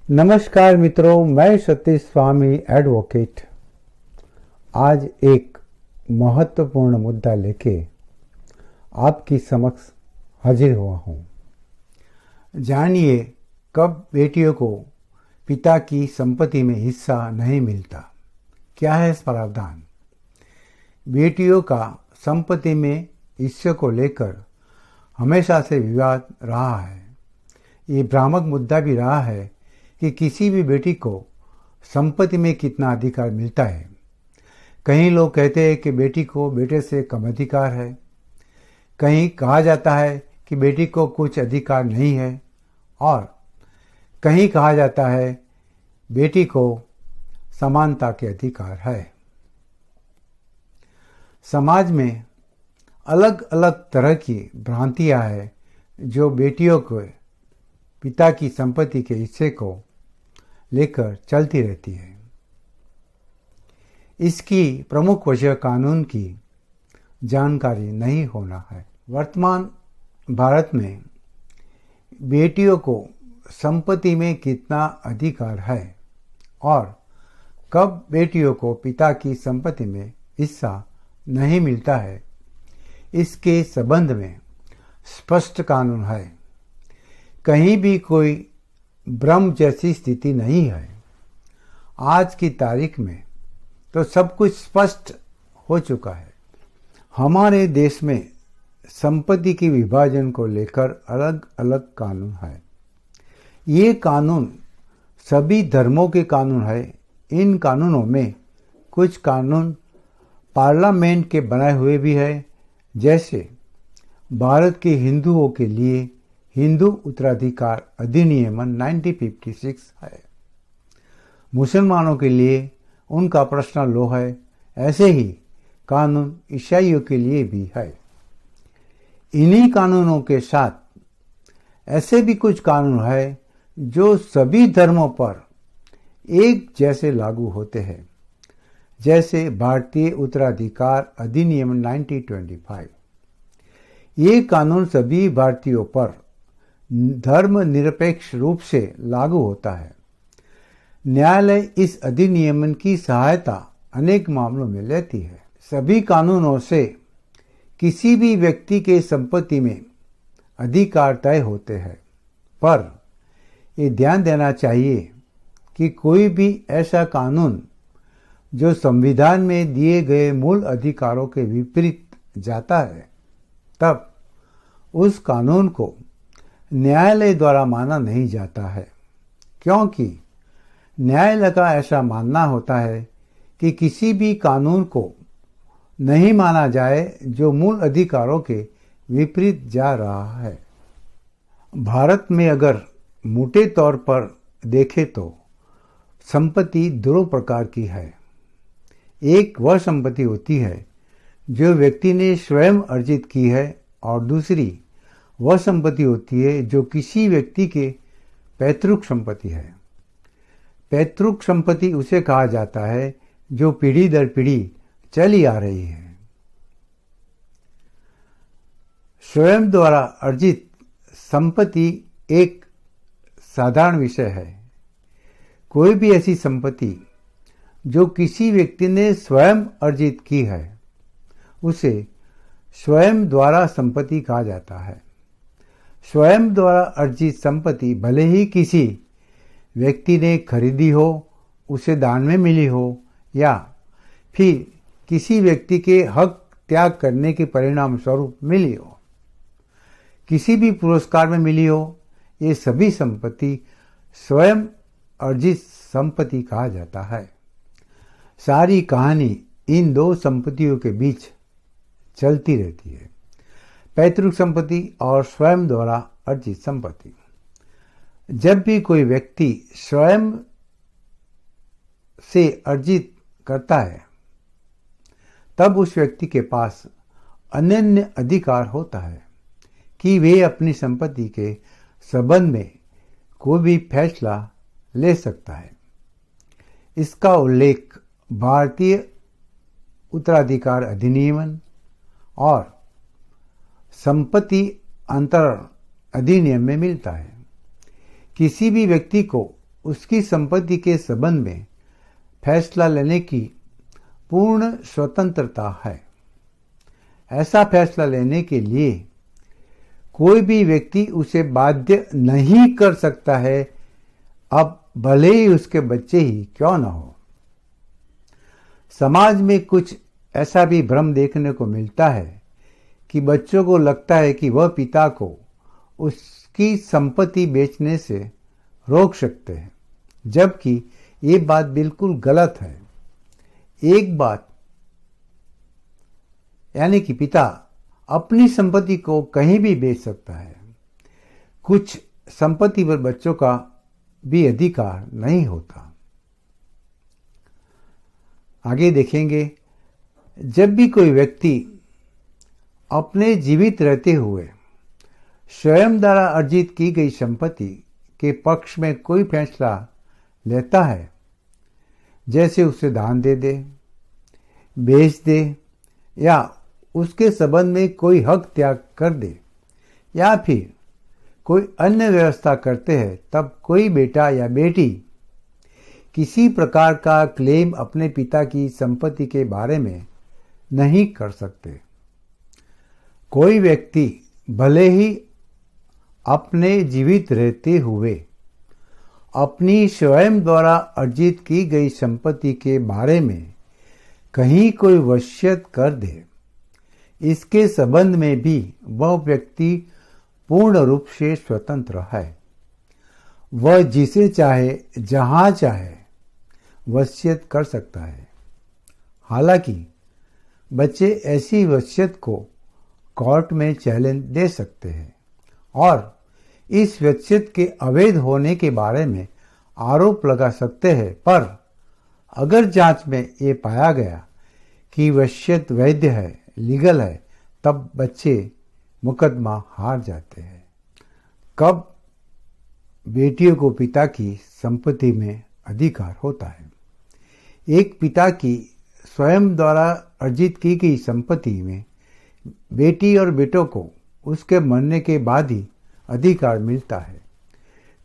नमस्कार मित्रों, मैं सतीश स्वामी एडवोकेट आज एक महत्वपूर्ण मुद्दा लेके आपकी समक्ष हाजिर हुआ हूँ। जानिए कब बेटियों को पिता की संपत्ति में हिस्सा नहीं मिलता, क्या है प्रावधान। बेटियों का संपत्ति में हिस्से को लेकर हमेशा से विवाद रहा है। ये भ्रामक मुद्दा भी रहा है कि किसी भी बेटी को संपत्ति में कितना अधिकार मिलता है। कहीं लोग कहते हैं कि बेटी को बेटे से कम अधिकार है, कहीं कहा जाता है कि बेटी को कुछ अधिकार नहीं है, और कहीं कहा जाता है बेटी को समानता के अधिकार है। समाज में अलग अलग तरह की भ्रांतियां हैं जो बेटियों को पिता की संपत्ति के हिस्से को लेकर चलती रहती है। इसकी प्रमुख वजह कानून की जानकारी नहीं होना है। वर्तमान भारत में बेटियों को संपत्ति में कितना अधिकार है और कब बेटियों को पिता की संपत्ति में हिस्सा नहीं मिलता है, इसके संबंध में स्पष्ट कानून है। कहीं भी कोई भ्रम जैसी स्थिति नहीं है। आज की तारीख में तो सब कुछ स्पष्ट हो चुका है। हमारे देश में संपत्ति के विभाजन को लेकर अलग अलग कानून है। ये कानून सभी धर्मों के कानून है। इन कानूनों में कुछ कानून पार्लियामेंट के बनाए हुए भी है, जैसे भारत के हिंदुओं के लिए हिंदू उत्तराधिकार अधिनियम 1956 है। मुसलमानों के लिए उनका पर्सनल लॉ है। ऐसे ही कानून ईसाइयों के लिए भी है। इन्हीं कानूनों के साथ ऐसे भी कुछ कानून है जो सभी धर्मों पर एक जैसे लागू होते हैं, जैसे भारतीय उत्तराधिकार अधिनियम 1925। ये कानून सभी भारतीयों पर धर्मनिरपेक्ष रूप से लागू होता है। न्यायालय इस अधिनियम की सहायता अनेक मामलों में लेती है। सभी कानूनों से किसी भी व्यक्ति के संपत्ति में अधिकार तय होते हैं, पर ये ध्यान देना चाहिए कि कोई भी ऐसा कानून जो संविधान में दिए गए मूल अधिकारों के विपरीत जाता है, तब उस कानून को न्यायालय द्वारा माना नहीं जाता है, क्योंकि न्यायालय का ऐसा मानना होता है कि किसी भी कानून को नहीं माना जाए जो मूल अधिकारों के विपरीत जा रहा है। भारत में अगर मोटे तौर पर देखें तो संपत्ति दो प्रकार की है। एक वह संपत्ति होती है जो व्यक्ति ने स्वयं अर्जित की है, और दूसरी वह संपत्ति होती है जो किसी व्यक्ति के पैतृक संपत्ति है। पैतृक संपत्ति उसे कहा जाता है जो पीढ़ी दर पीढ़ी चली आ रही है। स्वयं द्वारा अर्जित संपत्ति एक साधारण विषय है। कोई भी ऐसी संपत्ति जो किसी व्यक्ति ने स्वयं अर्जित की है, उसे स्वयं द्वारा संपत्ति कहा जाता है। स्वयं द्वारा अर्जित संपत्ति भले ही किसी व्यक्ति ने खरीदी हो, उसे दान में मिली हो, या फिर किसी व्यक्ति के हक त्याग करने के परिणाम स्वरूप मिली हो, किसी भी पुरस्कार में मिली हो, ये सभी संपत्ति स्वयं अर्जित संपत्ति कहा जाता है। सारी कहानी इन दो संपत्तियों के बीच चलती रहती है, पैतृक संपत्ति और स्वयं द्वारा अर्जित संपत्ति। जब भी कोई व्यक्ति स्वयं से अर्जित करता है, तब उस व्यक्ति के पास अनन्य अधिकार होता है कि वे अपनी संपत्ति के संबंध में कोई भी फैसला ले सकता है। इसका उल्लेख भारतीय उत्तराधिकार अधिनियम और संपत्ति अंतरण अधिनियम में मिलता है। किसी भी व्यक्ति को उसकी संपत्ति के संबंध में फैसला लेने की पूर्ण स्वतंत्रता है। ऐसा फैसला लेने के लिए कोई भी व्यक्ति उसे बाध्य नहीं कर सकता है, अब भले ही उसके बच्चे ही क्यों न हो। समाज में कुछ ऐसा भी भ्रम देखने को मिलता है कि बच्चों को लगता है कि वह पिता को उसकी संपत्ति बेचने से रोक सकते हैं, जबकि ये बात बिल्कुल गलत है। एक बात यानी कि पिता अपनी संपत्ति को कहीं भी बेच सकता है। कुछ संपत्ति पर बच्चों का भी अधिकार नहीं होता। आगे देखेंगे, जब भी कोई व्यक्ति अपने जीवित रहते हुए स्वयं द्वारा अर्जित की गई संपत्ति के पक्ष में कोई फैसला लेता है, जैसे उसे दान दे दे, बेच दे या उसके संबंध में कोई हक त्याग कर दे या फिर कोई अन्य व्यवस्था करते हैं, तब कोई बेटा या बेटी किसी प्रकार का क्लेम अपने पिता की संपत्ति के बारे में नहीं कर सकते। कोई व्यक्ति भले ही अपने जीवित रहते हुए अपनी स्वयं द्वारा अर्जित की गई संपत्ति के बारे में कहीं कोई वसीयत कर दे, इसके संबंध में भी वह व्यक्ति पूर्ण रूप से स्वतंत्र है। वह जिसे चाहे जहां चाहे वसीयत कर सकता है। हालांकि बच्चे ऐसी वसीयत को कोर्ट में चैलेंज दे सकते हैं और इस वसीयत के अवैध होने के बारे में आरोप लगा सकते हैं, पर अगर जांच में ये पाया गया कि वसीयत वैध है, लीगल है, तब बच्चे मुकदमा हार जाते हैं। कब बेटियों को पिता की संपत्ति में अधिकार होता है? एक पिता की स्वयं द्वारा अर्जित की गई संपत्ति में बेटी और बेटों को उसके मरने के बाद ही अधिकार मिलता है।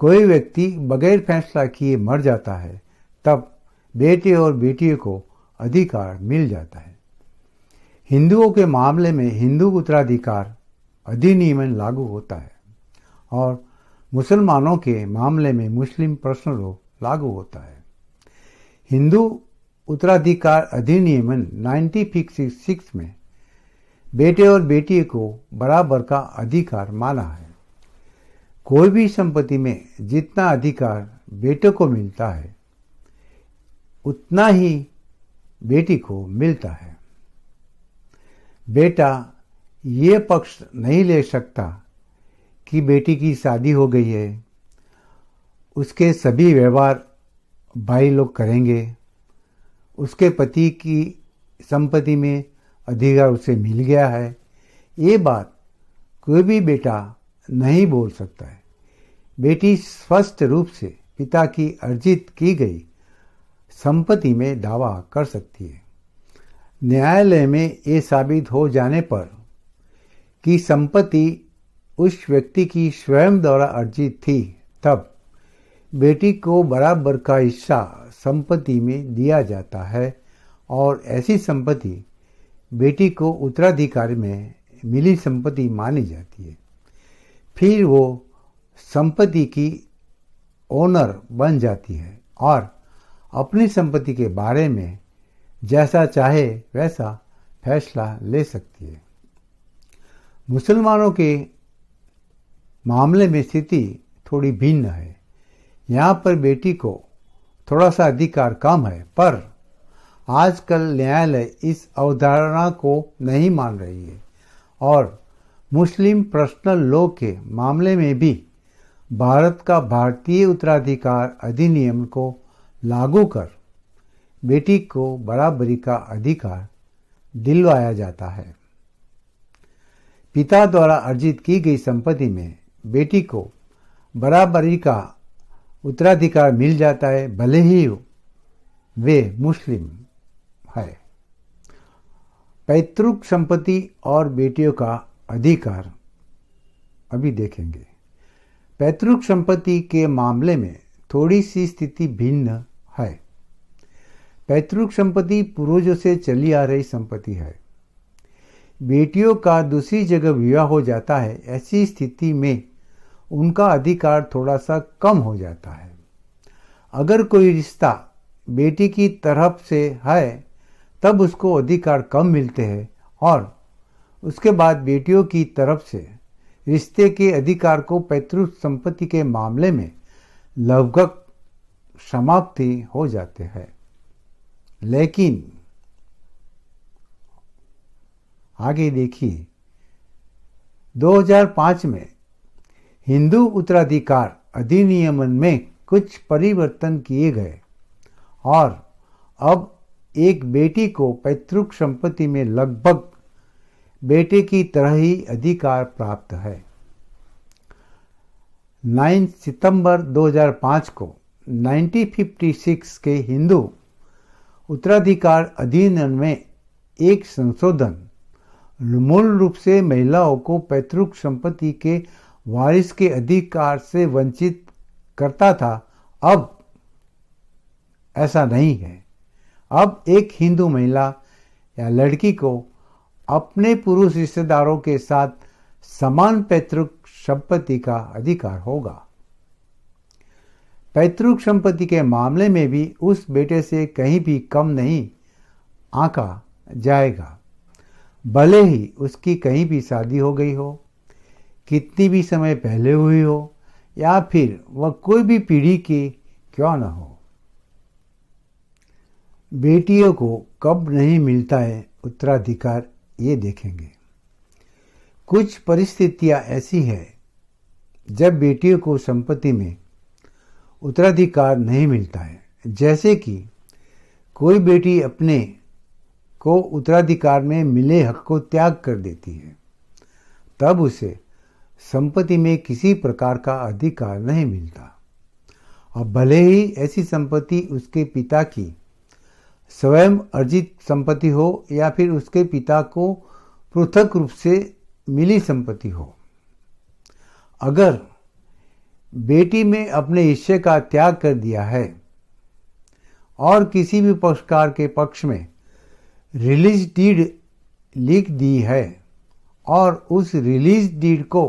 कोई व्यक्ति बगैर फैसला किए मर जाता है, तब बेटे और बेटियों को अधिकार मिल जाता है। हिंदुओं के मामले में हिंदू उत्तराधिकार अधिनियम लागू होता है और मुसलमानों के मामले में मुस्लिम पर्सनल लॉ लागू होता है। हिंदू उत्तराधिकार अधिनियम 1956 में बेटे और बेटी को बराबर का अधिकार माना है। कोई भी संपत्ति में जितना अधिकार बेटे को मिलता है, उतना ही बेटी को मिलता है। बेटा ये पक्ष नहीं ले सकता कि बेटी की शादी हो गई है, उसके सभी व्यवहार भाई लोग करेंगे, उसके पति की संपत्ति में अधिकार उसे मिल गया है। ये बात कोई भी बेटा नहीं बोल सकता है। बेटी स्पष्ट रूप से पिता की अर्जित की गई संपत्ति में दावा कर सकती है। न्यायालय में ये साबित हो जाने पर कि संपत्ति उस व्यक्ति की स्वयं द्वारा अर्जित थी, तब बेटी को बराबर का हिस्सा संपत्ति में दिया जाता है और ऐसी संपत्ति बेटी को उत्तराधिकारी में मिली संपत्ति मानी जाती है। फिर वो संपत्ति की ओनर बन जाती है और अपनी संपत्ति के बारे में जैसा चाहे वैसा फैसला ले सकती है। मुसलमानों के मामले में स्थिति थोड़ी भिन्न है। यहाँ पर बेटी को थोड़ा सा अधिकार कम है, पर आजकल न्यायालय इस अवधारणा को नहीं मान रही है और मुस्लिम पर्सनल लॉ के मामले में भी भारत का भारतीय उत्तराधिकार अधिनियम को लागू कर बेटी को बराबरी का अधिकार दिलवाया जाता है। पिता द्वारा अर्जित की गई संपत्ति में बेटी को बराबरी का उत्तराधिकार मिल जाता है, भले ही वे मुस्लिम है। पैतृक संपत्ति और बेटियों का अधिकार अभी देखेंगे। पैतृक संपत्ति के मामले में थोड़ी सी स्थिति भिन्न है। पैतृक संपत्ति पूर्वजों से चली आ रही संपत्ति है। बेटियों का दूसरी जगह विवाह हो जाता है, ऐसी स्थिति में उनका अधिकार थोड़ा सा कम हो जाता है। अगर कोई रिश्ता बेटी की तरफ से है तब उसको अधिकार कम मिलते हैं और उसके बाद बेटियों की तरफ से रिश्ते के अधिकार को पैतृक संपत्ति के मामले में लगभग समाप्ति हो जाते हैं। लेकिन आगे देखिए, 2005 में हिंदू उत्तराधिकार अधिनियम में कुछ परिवर्तन किए गए और अब एक बेटी को पैतृक संपत्ति में लगभग बेटे की तरह ही अधिकार प्राप्त है। 9 सितंबर 2005 को 1956 के हिंदू उत्तराधिकार अधिनियम में एक संशोधन मूल रूप से महिलाओं को पैतृक संपत्ति के वारिस के अधिकार से वंचित करता था। अब ऐसा नहीं है। अब एक हिंदू महिला या लड़की को अपने पुरुष रिश्तेदारों के साथ समान पैतृक संपत्ति का अधिकार होगा। पैतृक संपत्ति के मामले में भी उस बेटे से कहीं भी कम नहीं आंका जाएगा, भले ही उसकी कहीं भी शादी हो गई हो, कितनी भी समय पहले हुई हो या फिर वह कोई भी पीढ़ी की क्यों न हो। बेटियों को कब नहीं मिलता है उत्तराधिकार, ये देखेंगे। कुछ परिस्थितियां ऐसी है जब बेटियों को संपत्ति में उत्तराधिकार नहीं मिलता है, जैसे कि कोई बेटी अपने को उत्तराधिकार में मिले हक को त्याग कर देती है, तब उसे संपत्ति में किसी प्रकार का अधिकार नहीं मिलता। अब भले ही ऐसी संपत्ति उसके पिता की स्वयं अर्जित संपत्ति हो या फिर उसके पिता को पृथक रूप से मिली संपत्ति हो, अगर बेटी में अपने हिस्से का त्याग कर दिया है और किसी भी पक्षकार के पक्ष में रिलीज डीड लिख दी है और उस रिलीज डीड को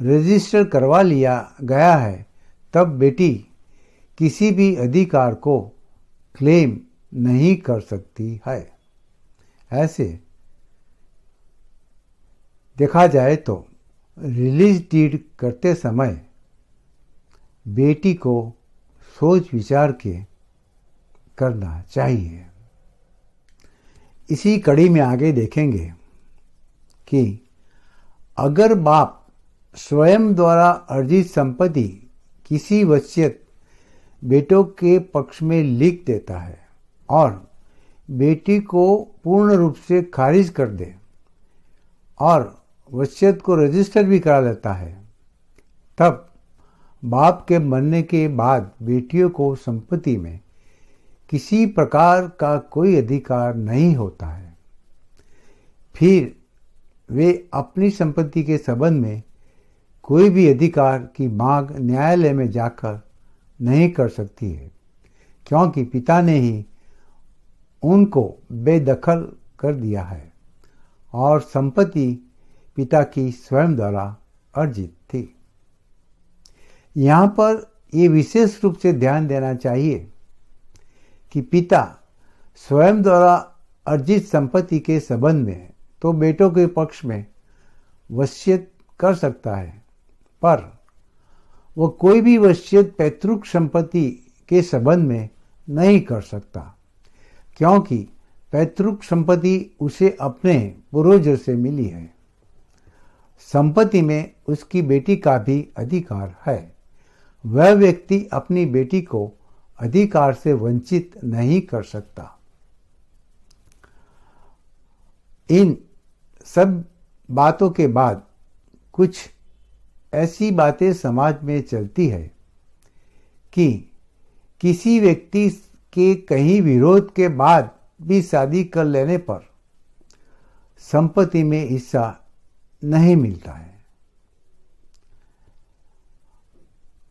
रजिस्टर करवा लिया गया है, तब बेटी किसी भी अधिकार को क्लेम नहीं कर सकती है। ऐसे देखा जाए तो रिलीज डीड करते समय बेटी को सोच विचार के करना चाहिए। इसी कड़ी में आगे देखेंगे कि अगर बाप स्वयं द्वारा अर्जित संपत्ति किसी वसीयत बेटों के पक्ष में लिख देता है और बेटी को पूर्ण रूप से खारिज कर दे और वसीयत को रजिस्टर भी करा लेता है, तब बाप के मरने के बाद बेटियों को संपत्ति में किसी प्रकार का कोई अधिकार नहीं होता है। फिर वे अपनी संपत्ति के संबंध में कोई भी अधिकार की मांग न्यायालय में जाकर नहीं कर सकती है, क्योंकि पिता ने ही उनको बेदखल कर दिया है और संपत्ति पिता की स्वयं द्वारा अर्जित थी। यहाँ पर ये विशेष रूप से ध्यान देना चाहिए कि पिता स्वयं द्वारा अर्जित संपत्ति के संबंध में तो बेटों के पक्ष में वसीयत कर सकता है, पर वह कोई भी वसीयत पैतृक संपत्ति के संबंध में नहीं कर सकता, क्योंकि पैतृक संपत्ति उसे अपने पूर्वजों से मिली है। संपत्ति में उसकी बेटी का भी अधिकार है। वह व्यक्ति अपनी बेटी को अधिकार से वंचित नहीं कर सकता। इन सब बातों के बाद कुछ ऐसी बातें समाज में चलती है कि किसी व्यक्ति के कहीं विरोध के बाद भी शादी कर लेने पर संपत्ति में हिस्सा नहीं मिलता है।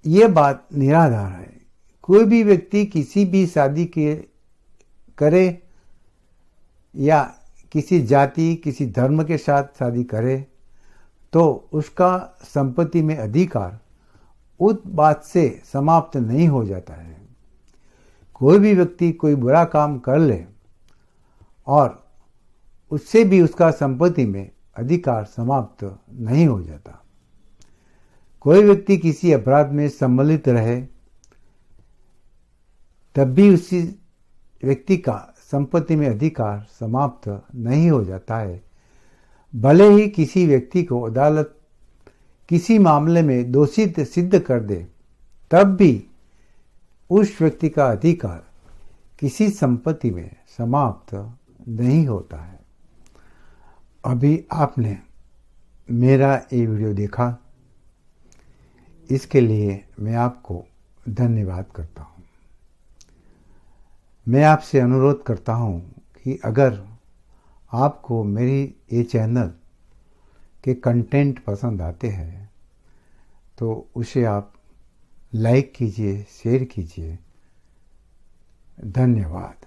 ये बात निराधार है। कोई भी व्यक्ति किसी भी शादी के करे या किसी जाति किसी धर्म के साथ शादी करे तो उसका संपत्ति में अधिकार उस बात से समाप्त नहीं हो जाता है। कोई भी व्यक्ति कोई बुरा काम कर ले और उससे भी उसका संपत्ति में अधिकार समाप्त नहीं हो जाता। कोई व्यक्ति किसी अपराध में सम्मिलित रहे तब भी उसी व्यक्ति का संपत्ति में अधिकार समाप्त नहीं हो जाता है। भले ही किसी व्यक्ति को अदालत किसी मामले में दोषी सिद्ध कर दे तब भी उस व्यक्ति का अधिकार किसी संपत्ति में समाप्त नहीं होता है। अभी आपने मेरा ये वीडियो देखा, इसके लिए मैं आपको धन्यवाद करता हूँ। मैं आपसे अनुरोध करता हूँ कि अगर आपको मेरी ये चैनल के कंटेंट पसंद आते हैं तो उसे आप लाइक कीजिए, शेयर कीजिए। धन्यवाद।